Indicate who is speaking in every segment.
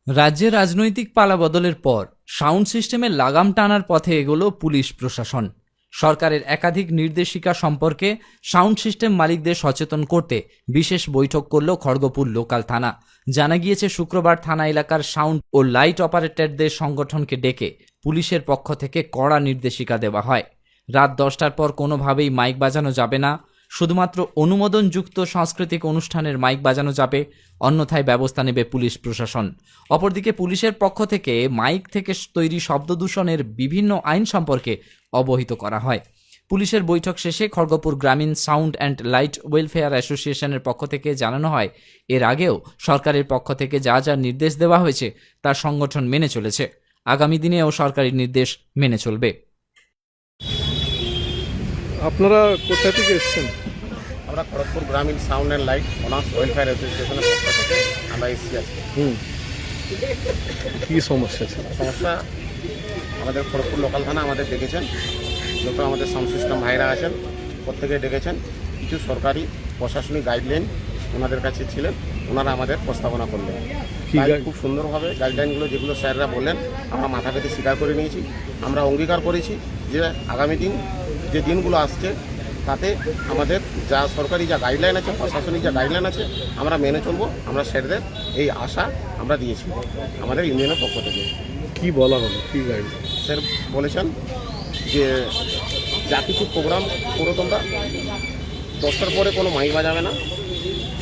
Speaker 1: রাজ্যে রাজনৈতিক পালাবদলের পর সাউন্ড সিস্টেমের লাগাম টানার পথে এগোলো পুলিশ প্রশাসন। সরকারের একাধিক নির্দেশিকা সম্পর্কে সাউন্ড সিস্টেম মালিকদের সচেতন করতে বিশেষ বৈঠক করল খড়গপুর লোকাল থানা। জানা গিয়েছে, শুক্রবার থানা এলাকার সাউন্ড ও লাইট অপারেটরদের সংগঠনকে ডেকে পুলিশের পক্ষ থেকে কড়া নির্দেশিকা দেওয়া হয়। রাত 10টার পর কোনোভাবেই মাইক বাজানো যাবে না, শুধুমাত্র অনুমোদনযুক্ত সাংস্কৃতিক অনুষ্ঠানের মাইক বাজানো যাবে, অন্যথায় ব্যবস্থা নেবে পুলিশ প্রশাসন। অপরদিকে পুলিশের পক্ষ থেকে মাইক থেকে তৈরি শব্দ দূষণের বিভিন্ন আইন সম্পর্কে অবহিত করা হয়। পুলিশের বৈঠক শেষে খড়গপুর গ্রামীণ সাউন্ড অ্যান্ড লাইট ওয়েলফেয়ার অ্যাসোসিয়েশনের পক্ষ থেকে জানানো হয়, এর আগেও সরকারের পক্ষ থেকে যা যা নির্দেশ দেওয়া হয়েছে তা সংগঠন মেনে চলেছে। আগামী দিনেও সরকারি নির্দেশ মেনে চলবে।
Speaker 2: আপনারা কোথা থেকে এসেছেন?
Speaker 3: আমরা খড়গপুর গ্রামীণ sound and light owners welfare অ্যাসোসিয়েশনের পক্ষ থেকে আমরা এসেছি আজকে।
Speaker 2: কী সমস্যা ছিল?
Speaker 3: সমস্যা আমাদের খড়গপুর লোকাল থানা আমাদের ডেকেছেন, যত আমাদের সাউন্ড সিস্টেম ভাইরা আছেন প্রত্যেকে ডেকেছেন। কিছু সরকারি প্রশাসনিক গাইডলাইন ওনাদের কাছে ছিলেন, ওনারা আমাদের প্রস্তাবনা করলেন। খুব সুন্দরভাবে গাইডলাইনগুলো যেগুলো স্যাররা বললেন আমরা মাথা পেতে স্বীকার করে নিয়েছি। আমরা অঙ্গীকার করেছি যে আগামী দিন যে দিনগুলো আসছে তাতে আমাদের যা সরকারি যা গাইডলাইন আছে, প্রশাসনিক যা গাইডলাইন আছে আমরা মেনে চলবো। আমরা স্যারদের এই আশা আমরা দিয়েছি আমাদের ইউনিয়নের পক্ষ থেকে।
Speaker 2: কি বলা হলো? কি গাইডলাইন?
Speaker 3: স্যার বলেছেন যে যা কিছু প্রোগ্রাম করো তোমরা 10টার পরে কোনো মাইক বাজাবে না,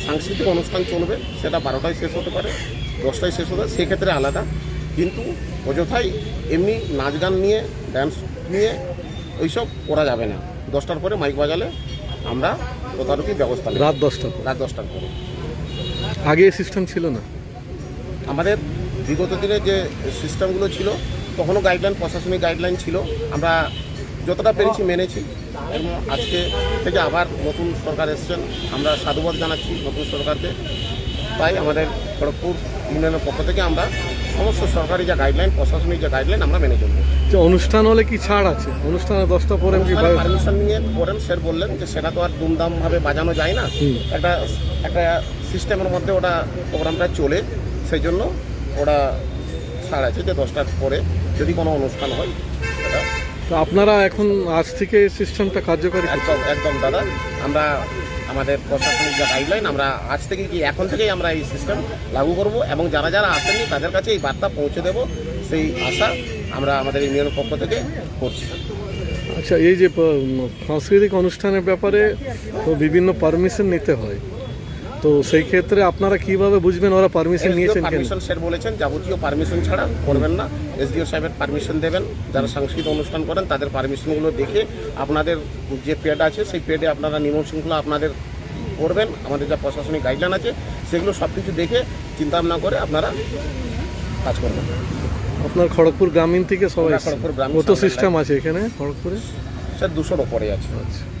Speaker 3: সাংস্কৃতিক অনুষ্ঠান চলবে, সেটা 12টায় শেষ হতে পারে, 10টায় শেষ হতে, সেক্ষেত্রে আলাদা। কিন্তু অযথাই এমনি নাচ গান নিয়ে, ড্যান্স নিয়ে ওইসব করা যাবে না। 10টার পরে মাইক বাজালে আমরা তদারকি ব্যবস্থা নেব।
Speaker 2: রাত 10টার
Speaker 3: পরে।
Speaker 2: আগে সিস্টেম ছিল না
Speaker 3: আমাদের বিগত দিনে যে সিস্টেমগুলো ছিল তখনও গাইডলাইন, প্রশাসনিক গাইডলাইন ছিল, আমরা যতটা পেরেছি মেনেছি। এবং আজকে থেকে আবার নতুন সরকার এসছেন, আমরা সাধুবাদ জানাচ্ছি নতুন সরকারকে। তাই আমাদের খড়গপুর ইউনিয়নের পক্ষ থেকে আমরা সমস্ত সরকারি যা গাইডলাইন, প্রশাসনিক যা গাইডলাইন আমরা মেনে চলবো।
Speaker 2: যে অনুষ্ঠান হলে কি ছাড় আছে? অনুষ্ঠানে 10টা পরে
Speaker 3: পারমিশন নিয়ে করেন, স্যার বললেন যে সেটা তো আর দুমদামভাবে বাজানো যায় না, একটা সিস্টেমের মধ্যে ওটা প্রোগ্রামটা চলে, সেই জন্য ওরা ছাড় আছে যে 10টার পরে যদি কোনো অনুষ্ঠান হয় সেটা।
Speaker 2: তো আপনারা এখন আজ থেকে সিস্টেমটা কার্যকরী?
Speaker 3: একদম দাদা, আমরা আমাদের প্রশাসনিক যা গাইডলাইন আমরা আজ থেকে এখন থেকেই আমরা এই সিস্টেম লাগু করব এবং যারা যারা আসেননি তাদের কাছে এই বার্তা পৌঁছে দেব, সেই আশা আমরা আমাদের ইউনিয়নের পক্ষ থেকে করছি।
Speaker 2: আচ্ছা, এই যে সাংস্কৃতিক অনুষ্ঠানের ব্যাপারে তো বিভিন্ন পারমিশন নিতে হয়, তো সেই ক্ষেত্রে আপনারা কিভাবে বুঝবেন ওরা পারমিশন নিয়েছেন?
Speaker 3: পারমিশন স্যার বলেছেন যাবতীয় পারমিশন ছাড়া করবেন না। এসডিও সাহেবের পারমিশন দেবেন, যারা সাংস্কৃতিক অনুষ্ঠান করেন তাদের পারমিশনগুলো দেখে আপনাদের যে পেড আছে সেই পেডে আপনারা নিয়ম শৃঙ্খলা আপনাদের করবেন। আমাদের যা প্রশাসনিক গাইডলাইন আছে সেগুলো সব কিছু দেখে চিন্তা ভাবনা করে আপনারা কাজ করবেন।
Speaker 2: আপনার খড়গপুর গ্রামীণ থেকে সবাই?
Speaker 3: খড়গপুর গ্রামীণ
Speaker 2: কত সিস্টেম আছে এখানে খড়গপুরে?
Speaker 3: স্যার 200-র ওপরে আছে।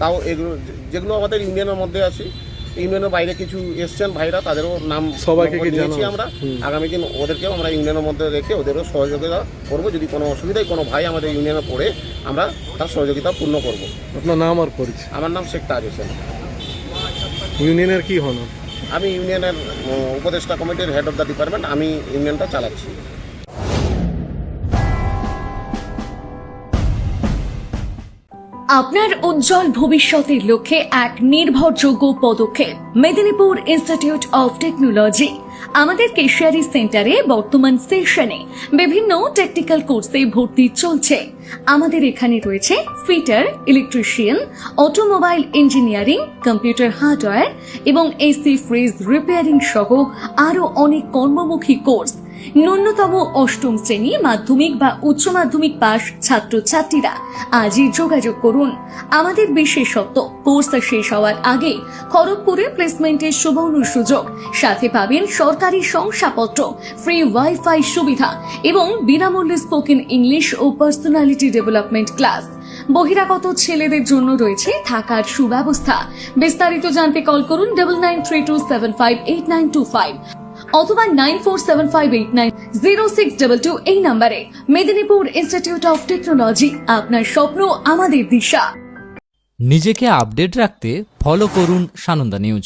Speaker 3: তাও এগুলো যেগুলো আমাদের ইউনিয়নের মধ্যে আছে, ইউনিয়নের বাইরে কিছু এসছেন ভাইরা, তাদেরও নাম
Speaker 2: সবাইকে
Speaker 3: নিয়েছি আমরা। আগামী দিন ওদেরকেও আমরা ইউনিয়নের মধ্যে রেখে ওদেরও সহযোগিতা করবো। যদি কোনো অসুবিধায় কোনো ভাই আমাদের ইউনিয়নে পড়ে আমরা তার সহযোগিতা পূর্ণ করব।
Speaker 2: আপনার নাম আর পরিচয়?
Speaker 3: আমার নাম শেখ তাজ হোসেন।
Speaker 2: ইউনিয়নের কি হন?
Speaker 3: আমি ইউনিয়নের উপদেষ্টা কমিটির হেড অফ দ্য ডিপার্টমেন্ট, আমি ইউনিয়নটা চালাচ্ছি।
Speaker 4: আপনার উজ্জ্বল ভবিষ্যতের লক্ষ্যে এক নির্ভরযোগ্য পদক্ষেপ মেদিনীপুর ইনস্টিটিউট অফ টেকনোলজি। আমাদের কেশিয়ারি সেন্টারে বর্তমান সেশনে বিভিন্ন টেকনিক্যাল কোর্সে ভর্তি চলছে। আমাদের এখানে রয়েছে fitter, electrician, automobile engineering, computer hardware এবং এসি ফ্রিজ রিপেয়ারিং সহ আরো অনেক কর্মমুখী কোর্স। ন্যূনতম 8ম শ্রেণী, মাধ্যমিক বা উচ্চ মাধ্যমিক পাস ছাত্রছাত্রীরা আজই যোগাযোগ করুন। আমাদের বিশেষত্ব, কোর্স শেষ হওয়ার আগে খড়গপুরে প্লেসমেন্টের সুবর্ণ সুযোগ, সাথে পাবেন সরকারি শংসাপত্র, ফ্রি ওয়াইফাই সুবিধা এবং বিনামূল্যে স্পোকেন ইংলিশ ও পার্সোনালিটি ডেভেলপমেন্ট ক্লাস। বহিরাগত ছেলেদের জন্য রয়েছে থাকার সুব্যবস্থা। বিস্তারিত জানতে কল করুন 9932758925 অথবা 9475890622 এই নম্বরে। মেদিনীপুর ইনস্টিটিউট অফ টেকনোলজি, আপনার স্বপ্ন আমাদের দিশা।
Speaker 1: নিজেকে আপডেট রাখতে ফলো করুন সানন্দা নিউজ।